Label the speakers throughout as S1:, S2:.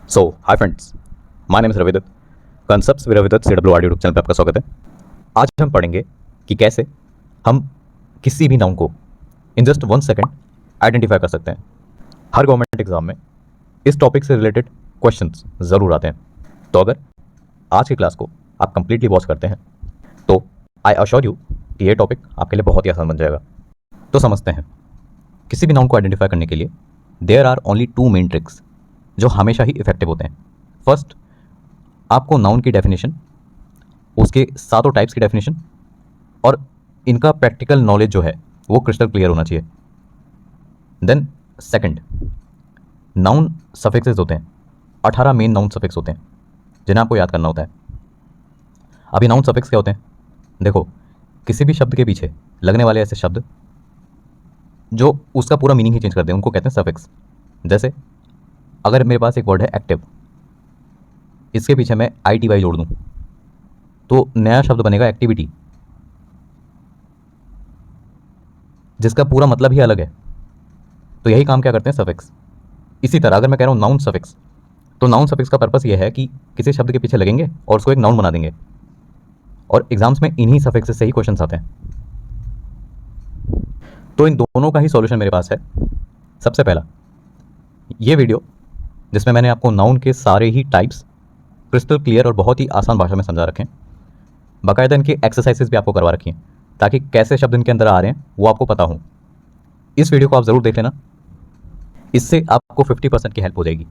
S1: So hi friends, my name is Ravidatt. Concepts with Ravidatt CW audio YouTube channel पर आपका स्वागत है। आज हम पढ़ेंगे कि कैसे हम किसी भी नाउन को इन जस्ट 1 सेकेंड आइडेंटिफाई कर सकते हैं। हर गवर्नमेंट एग्जाम में इस टॉपिक से रिलेटेड क्वेश्चंस ज़रूर आते हैं। तो अगर आज की क्लास को आप कंप्लीटली वॉच करते हैं तो आई अश्योर यू कि ये टॉपिक आपके लिए बहुत ही आसान बन जाएगा। तो समझते हैं, किसी भी नाउन को आइडेंटिफाई करने के लिए there are only 2 main tricks जो हमेशा ही इफेक्टिव होते हैं। फर्स्ट, आपको नाउन की डेफिनेशन, उसके सातों टाइप्स की डेफिनेशन और इनका प्रैक्टिकल नॉलेज जो है वो क्रिस्टल क्लियर होना चाहिए। देन सेकंड, नाउन सफिक्सेस होते हैं। 18 मेन नाउन सफिक्स होते हैं जिन्हें आपको याद करना होता है। अभी नाउन सफिक्स क्या होते हैं? देखो, किसी भी शब्द के पीछे लगने वाले ऐसे शब्द जो उसका पूरा मीनिंग ही चेंज कर दें उनको कहते हैं सफिक्स। जैसे अगर मेरे पास एक वर्ड है एक्टिव, इसके पीछे मैं ITY जोड़ दूं तो नया शब्द बनेगा एक्टिविटी, जिसका पूरा मतलब ही अलग है। तो यही काम क्या करते हैं सफिक्स। इसी तरह अगर मैं कह रहा हूं नाउन सफिक्स, तो नाउन सफिक्स का पर्पस यह है कि किसी शब्द के पीछे लगेंगे और उसको एक नाउन बना देंगे, और एग्जाम्स में इन्हीं सफिक्स से ही क्वेश्चन आते हैं। तो इन दोनों का ही सॉल्यूशन मेरे पास है। सबसे पहला, ये वीडियो जिसमें मैंने आपको नाउन के सारे ही टाइप्स क्रिस्टल क्लियर और बहुत ही आसान भाषा में समझा रखे हैं। बाकायदा इनकी एक्सरसाइजेस भी आपको करवा रखी हैं ताकि कैसे शब्द इनके अंदर आ रहे हैं वो आपको पता हो। इस वीडियो को आप ज़रूर देख लेना, इससे आपको 50% की हेल्प हो जाएगी।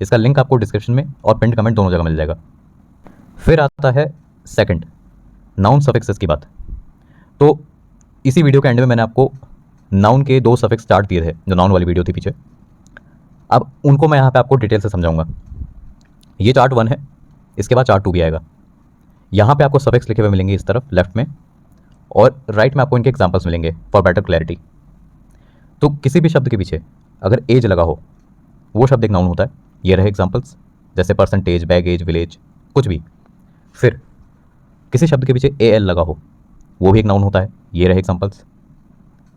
S1: इसका लिंक आपको डिस्क्रिप्शन में और पिन कमेंट दोनों जगह मिल जाएगा। फिर आता है सेकंड, नाउन सफिक्सेस की बात। तो इसी वीडियो के एंड में मैंने आपको नाउन के 2 सफिक्स चार्ट दिए थे जो नाउन वाली वीडियो थी पीछे। अब उनको मैं यहाँ पे आपको डिटेल से समझाऊंगा। ये चार्ट 1 है, इसके बाद चार्ट 2 भी आएगा। यहाँ पे आपको सफिक्स लिखे हुए मिलेंगे इस तरफ लेफ्ट में, और राइट में आपको इनके एग्जांपल्स मिलेंगे फॉर बेटर क्लैरिटी। तो किसी भी शब्द के पीछे अगर एज लगा हो वो शब्द एक नाउन होता है। ये रहे एग्जांपल्स, जैसे परसेंटेज, बैगेज, विलेज, कुछ भी। फिर किसी शब्द के पीछे AL लगा हो वो भी एक नाउन होता है। ये रहे एग्जांपल्स।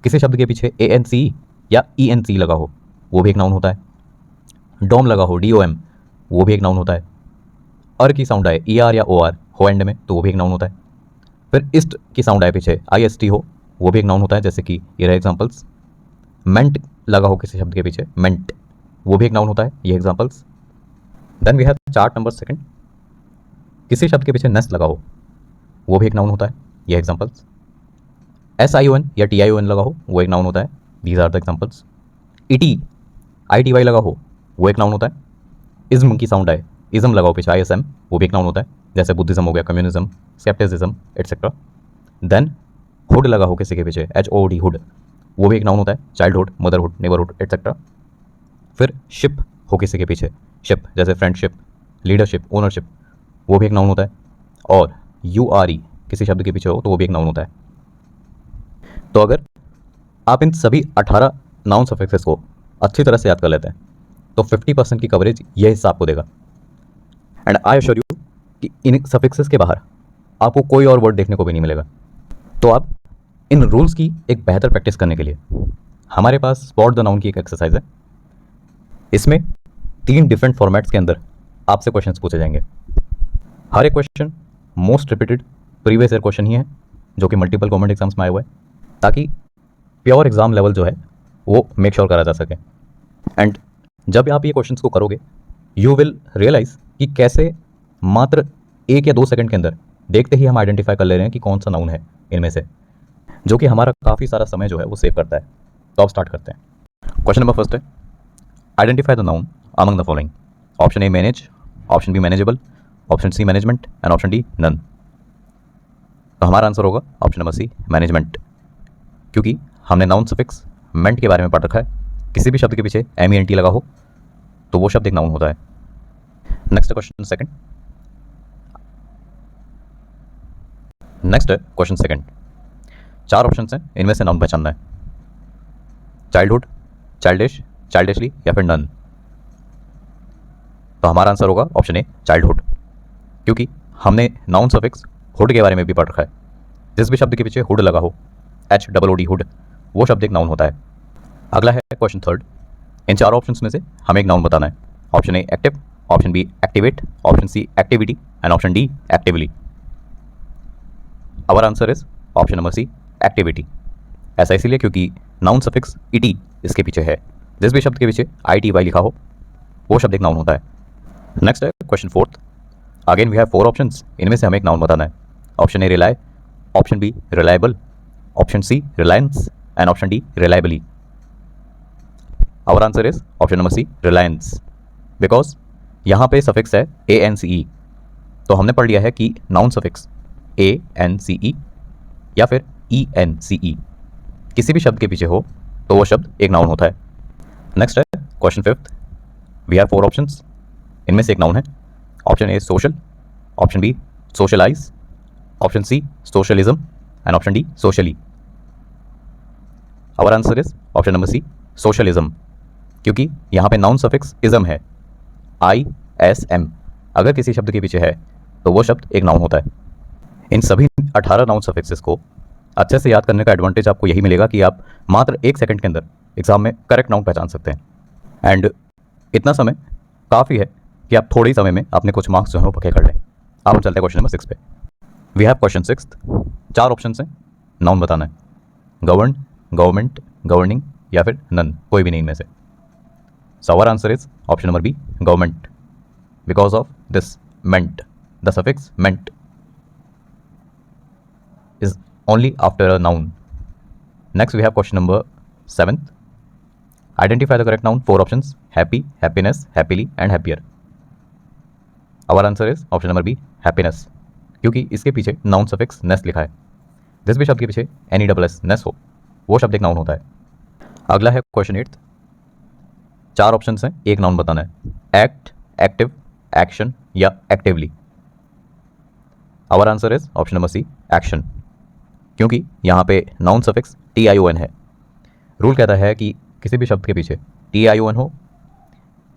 S1: किसी शब्द के पीछे ANC या ENC लगा हो वो भी एक नाउन होता है। डॉम लगा हो, DOM, वो भी एक नाउन होता है। अर की साउंड आए ER या OR हो एंड में तो वो भी एक नाउन होता है। फिर इस्ट की साउंड आए पीछे IST हो वो भी एक नाउन होता है, जैसे कि ये रहे एग्जांपल्स। मेंट लगा हो किसी शब्द के पीछे, मेंट, वो भी एक नाउन होता है। ये examples. Then we have chart number second, किसी शब्द के पीछे नेस्ट लगा हो वो भी एक नाउन होता है। ये एग्जांपल्स। SION या TION लगा हो वो एक नाउन होता है। These are the examples. ITY लगा हो वो एक नाउन होता है। इज्म की साउंड आए, इज्म लगाओ पीछे ISM, वो भी एक नाउन होता है, जैसे बुद्धिज्म हो गया, communism, scepticism etcetera. Then hood लगा हो किसी के पीछे, HOD, हुड, वो भी एक नाउन होता है। Childhood, motherhood, neighbourhood etcetera. फिर शिप हो किसी के पीछे, शिप जैसे फ्रेंडशिप, लीडरशिप, ओनरशिप, वो भी एक नाउन होता है। और URE किसी शब्द के पीछे हो तो वो भी एक नाउन होता है। तो अगर आप इन सभी 18 नाउन सफिक्सेस को अच्छी तरह से याद कर लेते हैं तो 50% की कवरेज यह हिस्सा आपको देगा। एंड आई अश्योर यू कि इन सफिक्सेस के बाहर आपको कोई और वर्ड देखने को भी नहीं मिलेगा। तो आप इन रूल्स की एक बेहतर प्रैक्टिस करने के लिए हमारे पास स्पॉट द नाउन की एक एक्सरसाइज है। इसमें 3 डिफरेंट फॉर्मेट्स के अंदर आपसे क्वेश्चंस पूछे जाएंगे। हर एक question most repeated previous year question ही है जो कि मल्टीपल गवर्नमेंट एग्जाम्स में आए हुए हैं, ताकि प्योर एग्जाम लेवल जो है वो मेक श्योर करा जा सके। एंड जब आप ये क्वेश्चंस को करोगे यू विल रियलाइज कि कैसे मात्र 1 या 2 सेकंड के अंदर देखते ही हम आइडेंटिफाई कर ले रहे हैं कि कौन सा नाउन है इनमें से, जो कि हमारा काफ़ी सारा समय जो है वो सेव करता है। तो आप स्टार्ट करते हैं। क्वेश्चन नंबर फर्स्ट है, identify the noun among the following. Option A manage, option B manageable, option C management and option D none. तो हमारा आंसर होगा ऑप्शन नंबर C मैनेजमेंट, क्योंकि हमने नाउन सफिक्स मेंट के बारे में पढ़ रखा है। किसी भी शब्द के पीछे MENT लगा हो तो वो शब्द एक नाउन होता है। नेक्स्ट क्वेश्चन सेकंड, नेक्स्ट है क्वेश्चन सेकंड। 4 ऑप्शन हैं, इनमें से नाउन पहचानना है। चाइल्डहुड, चाइल्डिश, चाइल्डिशली या फिर नन। तो हमारा आंसर होगा ऑप्शन A चाइल्डहुड, क्योंकि हमने नाउन सफिक्स हुड के बारे में भी पढ़ रखा है। जिस भी शब्द के पीछे हुड लगा हो, HOOD, हुड, वो शब्द एक नाउन होता है। अगला है क्वेश्चन थर्ड, इन 4 ऑप्शंस में से हमें एक नाउन बताना है। Option A active, option B activate, option C activity and option D actively. Our answer is option number C activity. ऐसा इसीलिए क्योंकि नाउन सफिक्स ईटी इसके पीछे है। जिस भी शब्द के पीछे ITY लिखा हो वो शब्द एक नाउन होता है। नेक्स्ट है question fourth. Again we have 4 options, इनमें से हमें एक नाउन बताना है। Option A rely, option B reliable, option C reliance and option D reliably. Our answer is option number C reliance, because यहाँ पे सफिक्स है ANCE। तो हमने पढ़ लिया है कि नाउन सफिक्स ANCE या फिर ENCE किसी भी शब्द के पीछे हो तो वो शब्द एक नाउन होता है। नेक्स्ट है question fifth. We have 4 options, इनमें से एक नाउन है। Option A social, option B socialise, option C socialism and option D socially. Our answer is option number C socialism, क्योंकि यहाँ पे नाउन सफिक्स इज्म है ISM। अगर किसी शब्द के पीछे है तो वो शब्द एक नाउन होता है। इन सभी 18 नाउन सफिक्सेस को अच्छे से याद करने का एडवांटेज आपको यही मिलेगा कि आप मात्र 1 सेकंड के अंदर एग्जाम में करेक्ट नाउन पहचान सकते हैं। एंड इतना समय काफ़ी है कि आप थोड़े ही समय में अपने कुछ मार्क्स जो है वो पक्के कर लें। अब हम चलते हैं क्वेश्चन नंबर 6 पे। We have question 6। 4 ऑप्शन हैं, नाउन बताना है। गवर्न, गवर्नमेंट, गवर्निंग या फिर नन, कोई भी नहीं इनमें से। So our answer is option number B government, because of this ment, the suffix ment is only after a noun. Next we have question number 7th. Identify the correct noun. 4 options: happy, happiness, happily and happier. Our answer is option number B happiness, क्योंकि इसके पीछे noun suffix नेस लिखा है। जिस भी शब्द के पीछे NESS नेस हो वो शब्द एक नाउन होता है। अगला है क्वेश्चन 8th। 4 ऑप्शंस हैं, एक नाउन बताना है। एक्ट, एक्टिव, एक्शन या actively. Our answer is option number C action, क्योंकि यहाँ पे नाउन सफिक्स TION है। रूल कहता है कि किसी भी शब्द के पीछे TION हो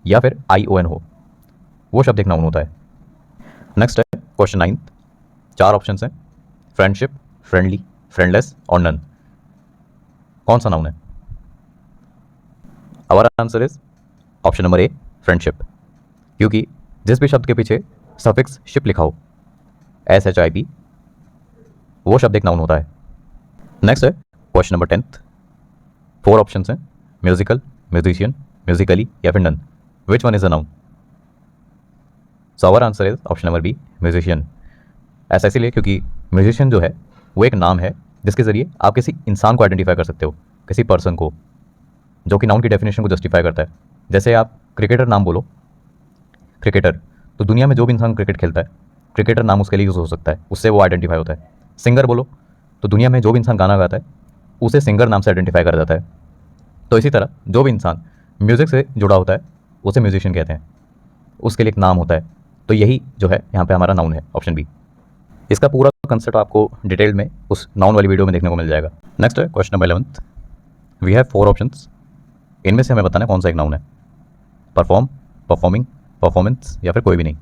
S1: या फिर ION हो वो शब्द एक नाउन होता है। नेक्स्ट है क्वेश्चन 9। 4 ऑप्शंस हैं, फ्रेंडशिप, फ्रेंडली, फ्रेंडलेस और नन। कौन सा नाउन है? Our answer is option number A friendship, क्योंकि जिस भी शब्द के पीछे सफिक्स शिप लिखा हो SHIP वो शब्द एक नाउन होता है। नेक्स्ट है क्वेश्चन नंबर 10th। 4 ऑप्शंस हैं, म्यूजिकल, म्यूजिशियन, म्यूजिकली या फिर none. Which one is a noun? So our answer is option number B musician. ऐसा इसीलिए क्योंकि म्यूजिशियन जो है वो एक नाम है जिसके जरिए आप किसी इंसान को आइडेंटिफाई कर सकते हो, किसी पर्सन को, जो कि नाउन की डेफिनेशन को जस्टिफाई करता है। जैसे आप क्रिकेटर नाम बोलो, क्रिकेटर, तो दुनिया में जो भी इंसान क्रिकेट खेलता है क्रिकेटर नाम उसके लिए यूज़ हो सकता है, उससे वो आइडेंटिफाई होता है। सिंगर बोलो तो दुनिया में जो भी इंसान गाना गाता है उसे सिंगर नाम से आइडेंटिफाई करा जाता है। तो इसी तरह जो भी इंसान म्यूज़िक से जुड़ा होता है उसे म्यूजिशियन कहते हैं, उसके लिए एक नाम होता है। तो यही जो है यहाँ पे हमारा नाउन है, ऑप्शन बी। इसका पूरा कंसेप्ट आपको डिटेल में उस नाउन वाली वीडियो में देखने को मिल जाएगा। नेक्स्ट है question number 11th। We have 4 options, इनमें से हमें बताना है कौन सा एक नाउन है। परफॉर्म, परफॉर्मिंग, परफॉर्मेंस या फिर कोई भी नहीं।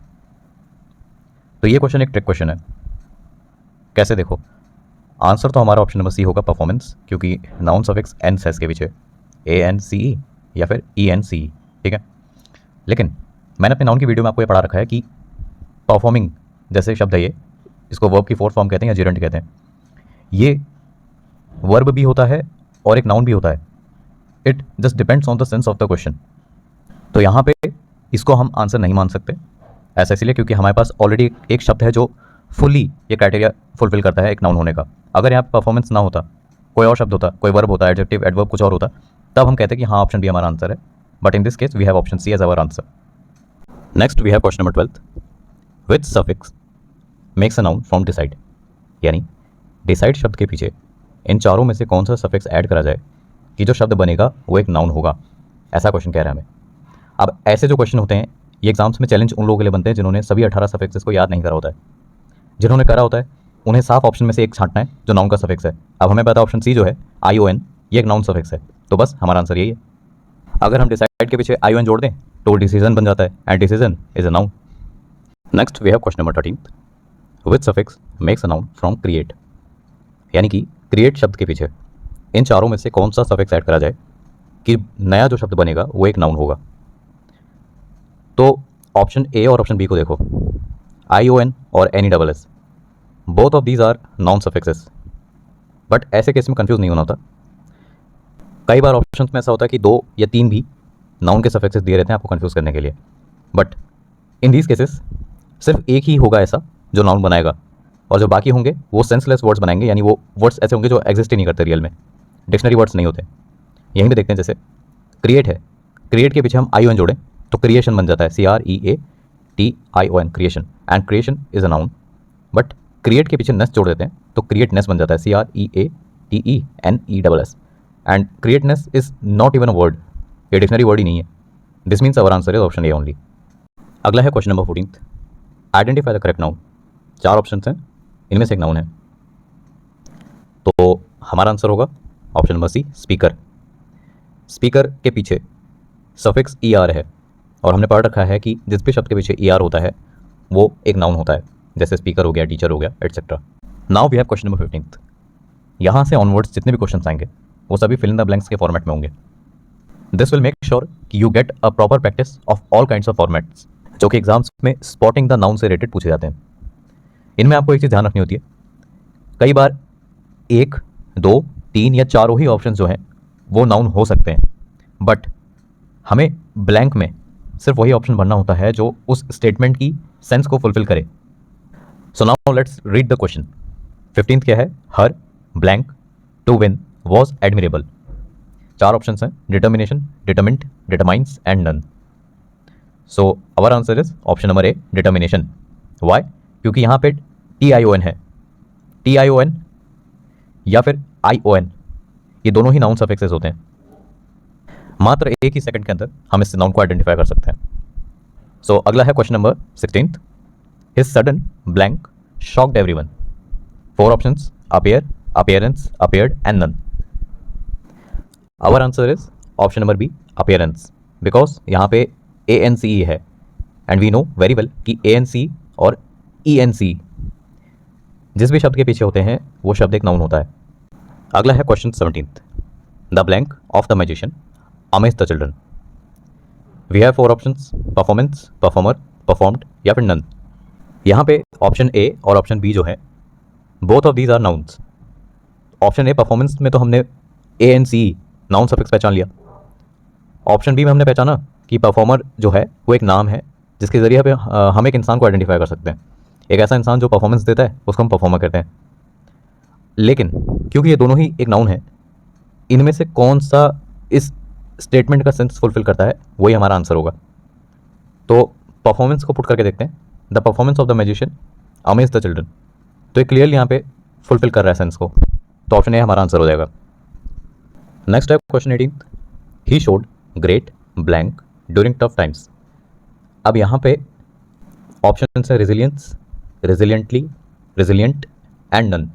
S1: तो ये क्वेश्चन एक ट्रिक क्वेश्चन है। कैसे देखो, आंसर तो हमारा ऑप्शन नंबर सी होगा परफॉर्मेंस, क्योंकि नाउन सफिक्स एन से इसके पीछे ANCE या फिर ENCE, ठीक है। लेकिन मैंने अपने नाउन की वीडियो में आपको ये पढ़ा रखा है कि परफॉर्मिंग जैसे शब्द है ये, इसको वर्ब की 4th फॉर्म कहते हैं या जिरंट कहते हैं। ये वर्ब भी होता है और एक नाउन भी होता है। It just depends on the sense of the question. तो यहाँ पे इसको हम आंसर नहीं मान सकते। ऐसा इसलिए क्योंकि हमारे पास ऑलरेडी एक शब्द है जो फुली ये क्राइटेरिया फुलफिल करता है एक नाउन होने का। अगर यहाँ पे परफॉर्मेंस ना होता, कोई और शब्द होता, कोई वर्ब होता, एडजेक्टिव, एडवर्ब कुछ और होता, तब हम कहते हैं कि हाँ ऑप्शन बी हमारा आंसर है। But in this case we have option C as our answer. Next we have question number 12th। Which suffix makes a noun from decide, यानी डिसाइड शब्द के पीछे इन चारों में से कौन सा सफिक्स ऐड करा जाए कि जो शब्द बनेगा वो एक नाउन होगा। ऐसा क्वेश्चन कह रहे हैं हमें। अब ऐसे जो क्वेश्चन होते हैं ये एग्जाम्स में चैलेंज उन लोगों के लिए बनते हैं जिन्होंने सभी 18 सफिक्सेस को याद नहीं करा होता है। जिन्होंने करा होता है उन्हें साफ ऑप्शन में से एक छांटना है जो नाउन का सफिक्स है। अब हमें पता ऑप्शन सी जो है ION, ये एक नाउन सफिक्स है, तो बस हमारा आंसर यही है। अगर हम डिसाइड के पीछे ION जोड़ दें तो डिसीजन बन जाता है, and decision is a noun. Next we have question number 13th। Which suffix makes a noun from create, यानी कि क्रिएट शब्द के पीछे इन चारों में से कौन सा सफिक्स ऐड करा जाए कि नया जो शब्द बनेगा वो एक नाउन होगा। तो ऑप्शन ए और ऑप्शन बी को देखो, ION और NESS, both of these are noun suffixes. But ऐसे केस में कंफ्यूज नहीं होना होता। कई बार ऑप्शंस में ऐसा होता है कि 2 या 3 भी नाउन के सफिक्सेस दिए रहते हैं आपको कंफ्यूज करने के लिए। बट इन दीज केसेस सिर्फ एक ही होगा ऐसा जो नाउन बनाएगा, और जो बाकी होंगे वो सेंसलेस वर्ड्स बनाएंगे, यानी वो वर्ड्स ऐसे होंगे जो एग्जिस्ट ही नहीं करते रियल में, डिक्शनरी वर्ड्स नहीं होते। यहीं पे देखते हैं, जैसे क्रिएट है, क्रिएट के पीछे हम ION जोड़ें तो क्रिएशन बन जाता है, CREATION, creation, and creation is a noun. But create के पीछे नेस जोड़ देते हैं तो क्रिएटनेस बन जाता है, CREATENESS, and createness is not even a word, ये डिक्शनरी वर्ड ही नहीं है। This means our answer is option A only. अगला है question number 14, identify the correct noun. 4 option हैं, इनमें से एक नाउन है, तो हमारा आंसर होगा option number C, speaker. Speaker के पीछे सफिक्स ER है, और हमने पढ़ रखा है कि जिस भी शब्द के पीछे ER होता है वो एक नाउन होता है, जैसे स्पीकर हो गया, टीचर हो गया, etcetera. Now we have question number 15। यहाँ से ऑनवर्ड्स जितने भी क्वेश्चन आएंगे वो सभी फिल इन द ब्लैंक्स के फॉर्मेट में होंगे। दिस विल मेक श्योर कि you get a proper practice of all kinds of formats, जो कि एग्जाम्स में स्पॉटिंग द नाउन से रिलेटेड पूछे जाते हैं। इनमें आपको एक चीज़ ध्यान रखनी होती है, कई बार 1, 2, 3 या 4 ही ऑप्शन जो हैं वो नाउन हो सकते हैं, बट हमें ब्लैंक में सिर्फ वही ऑप्शन भरना होता है जो उस स्टेटमेंट की सेंस को फुलफिल करे। So now let's read the question. 15th क्या है, her blank to win was admirable. 4 option हैं, determination, determined, determines and none. So our answer is option number A, determination. Why? क्योंकि यहाँ पे TION है, TION या फिर ION, ये दोनों ही नाउन सफिक्सेस होते हैं। मात्र एक ही सेकंड के अंदर हम इस नाउन को आइडेंटिफाई कर सकते हैं। सो अगला है question number 16, his sudden blank shocked everyone. 4 options, appear, appearance, appeared and none. Our answer is option number B, appearance, because यहाँ पे ANCE है, and we know very well कि ANC और ENC जिस भी शब्द के पीछे होते हैं वो शब्द एक नाउन होता है। अगला है question 17, the blank of the magician amaze the children. We have 4 options, performance, performer, performed या फिर नन। यहाँ पे ऑप्शन ए और ऑप्शन बी जो है, both of these are nouns. Option A performance में तो हमने ANCE नाउन सफिक्स पहचान लिया। ऑप्शन बी में हमने पहचाना कि परफॉर्मर जो है वो एक नाम है जिसके ज़रिए पे हम एक इंसान को आइडेंटिफाई कर सकते हैं। एक ऐसा इंसान जो परफॉर्मेंस देता है उसको हम परफॉर्मर कहते हैं। लेकिन क्योंकि ये दोनों ही एक नाउन है, इनमें से कौन सा इस स्टेटमेंट का सेंस फुलफिल करता है वही हमारा आंसर होगा। तो परफॉर्मेंस को पुट करके देखते हैं, the performance of the magician amaze the children, तो ये क्लियरली यहाँ पे फुलफिल कर रहा है सेंस को, तो ऑप्शन ए हमारा आंसर हो जाएगा। नेक्स्ट है question 18, he showed great blank during tough times. अब यहाँ पे ऑप्शन है resilience, resiliently, resilient and none.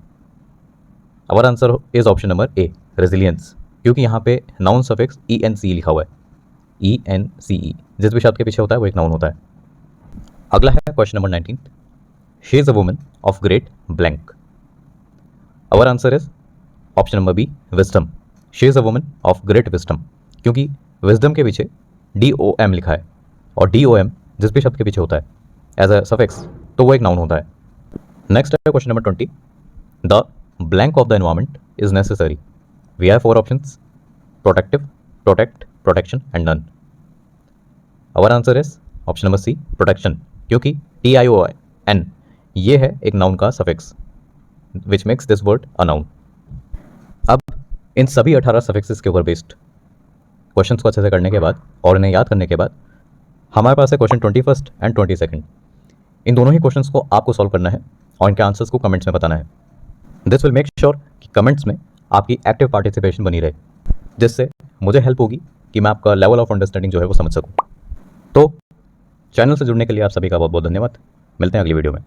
S1: Our answer is option number A, resilience, क्योंकि यहाँ पे नाउन सफिक्स ENC लिखा हुआ है, ENCE जिस भी शब्द के पीछे होता है वो एक नाउन होता है। अगला है question number 19, she is a woman of great blank. Our answer is option number B, wisdom. She is a woman of great wisdom, क्योंकि विजडम के पीछे DOM लिखा है, और DOM जिस भी शब्द के पीछे होता है एज अ सफिक्स तो वो एक नाउन होता है। नेक्स्ट है question number 20, the blank of the environment is necessary. We have 4 options, protective, protect, protection and none. Our answer is option number C, protection, क्योंकि TION ये है एक नाउन का suffix which makes this word a noun. अब इन सभी 18 suffixes के ऊपर बेस्ड क्वेश्चंस को अच्छे से करने के बाद और इन्हें याद करने के बाद हमारे पास है क्वेश्चन 21 एंड 22। इन दोनों ही क्वेश्चंस को आपको सॉल्व करना है और इनके आंसर्स को कमेंट्स में बताना है। दिस विल मेक श्योर कि कमेंट्स में आपकी एक्टिव पार्टिसिपेशन बनी रहे, जिससे मुझे हेल्प होगी कि मैं आपका लेवल ऑफ अंडरस्टैंडिंग जो है वो समझ सकूँ। तो चैनल से जुड़ने के लिए आप सभी का बहुत बहुत धन्यवाद। मिलते हैं अगली वीडियो में।